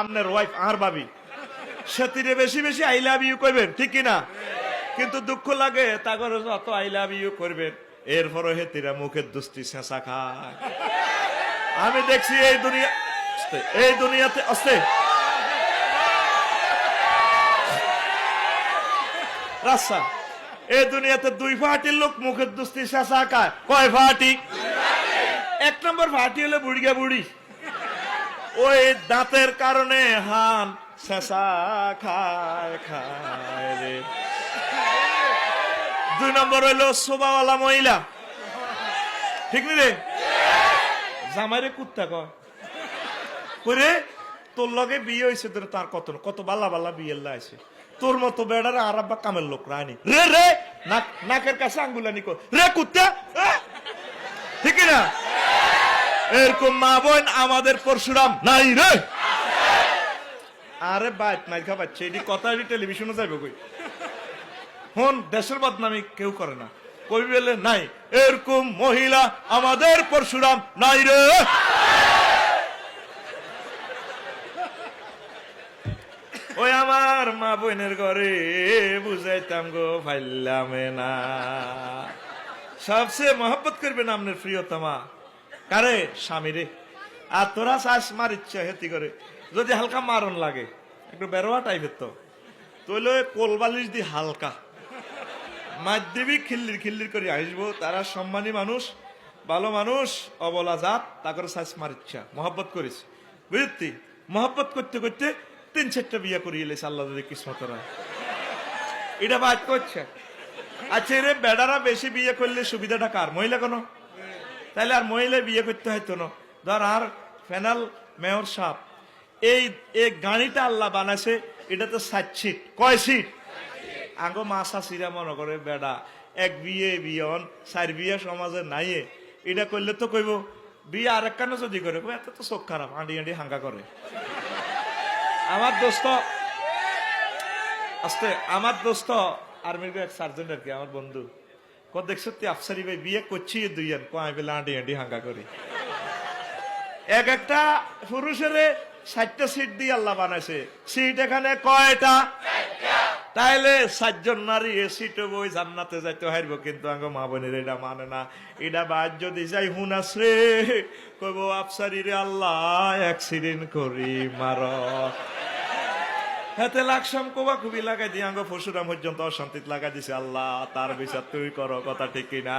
আপনার ওয়াইফ আর ভাবি সেতিরে বেশি বেশি আই লাভ ইউ করবেন, ঠিক কিনা? কিন্তু দুঃখ লাগে তাগর যত আই লাভ ইউ করবেন এরপরও হেতিরা মুখের দুষ্টি শেষা খায়। আমি দেখছি এই দুনিয়াতে আসতে রাস্তা এই দুনিয়াতে দুই ফাটির লোক মুখের দুষ্টি শেষা খায়। কয় ফাটি? এক নম্বর ফাটি হলে বুড়িয়া বুড়ি, ওই দাঁতের কারণে হান শেষা খায় খায় রে। দুই নম্বর হইলো শোভাওয়ালা মহিলা, ঠিক নি রে? জামাইরে কুত্তা করে তোর লগে বিয়ে হয়েছে তোর, তার কত কত বাল্লা বাল্লা বিয়ে আছে, তোর মতো বেড়ার আর আব্বা কামের লোক রানি রে রে নাকের কাছে আঙ্গুলানি কর রে কুত্তা, ঠিক না? এরকম মা বোন আমাদের পরশুরাম নাই রে। আরে বাইট নাই খাবাচ্ছে এটি কথা টেলিভিশনে যাবে কই? হন দেশের বদনামি কেউ করে না, কবি বলে নাই এরকম মহিলা আমাদের পরশুরাম নাই রে। ওই আমার মা বোনের ঘরে বুঝাইতাম গো ফাইলামে না। সবচেয়ে মহব্বত করবেন আপনার প্রিয়তমা কারে? স্বামীরে। আর তোরা চাষ মার ইচ্ছা হেতি করে যদি হালকা মারণ লাগে একটু বেরোয়া টাইপের তো তৈলে কোলবালিশ দি হালকা মাধ্যমিক খিল্লির খিল্লির করে আসবো। তারা সম্মানী মানুষ, ভালো মানুষ, অবলা জাত, তাকে চাষ মার ইচ্ছা মহব্বত করেছে বুঝতি। মহব্বত করতে করতে 3-4টা বিয়ে করিয়ে এলেছে আল্লাহ যদি কিসমত হয়। এটা বাদ করছে। আচ্ছা রে বেড়ারা বেশি বিয়ে করলে সুবিধাটা কার? মহিলা কোনো? তাহলে আর মহিলা বিয়ে করতে হইতো না। ধর আর ফেনাল মেয়র সাপ এই গাড়িটা আল্লাহ বানাইছে, এটা তো 7 সিট। কয় সিট? আঙ্গো মাসা সিরা মনে করে বেড়া এক বিয়ে বিয়ন 4 বিয়ে সমাজে নাইয়ে, এটা করলে তো কইব বিয়ে আর এক যদি করে এত তো চোখ খারাপ, আঁডি আঁডি হাঙ্গা করে। আমার দোস্ত আর্মির এক সার্জেন্ট আর কি, আমার বন্ধু দেখছ তুই আফসারি ভাই বিয়ে করছি দুইজন কয় বেলা আঁডি আঁডি হাঙ্গা করি। এক একটা পুরুষের 60টা সিট দিয়ে আল্লাহ বানাইছে, সিট এখানে কয়টা? তাইলে 7 জন নারী এ সিটে বই জান্নাতে যাইতে হারব, কিন্তু আঙ্গ মা বোনের এটা মানে না। এটা বাদ যদি যাই হুন আসরে কইব আফসারি রে আল্লাহ অ্যাক্সিডেন্ট করি মার হাতে লাকসাম কোবা খুবই লাগাই দিয়ে আঙ্গ পরশুরাম পর্যন্ত অশান্তিত লাগাই দিছে। আল্লাহ তার বিচার তুই করো, কথা ঠিক কিনা?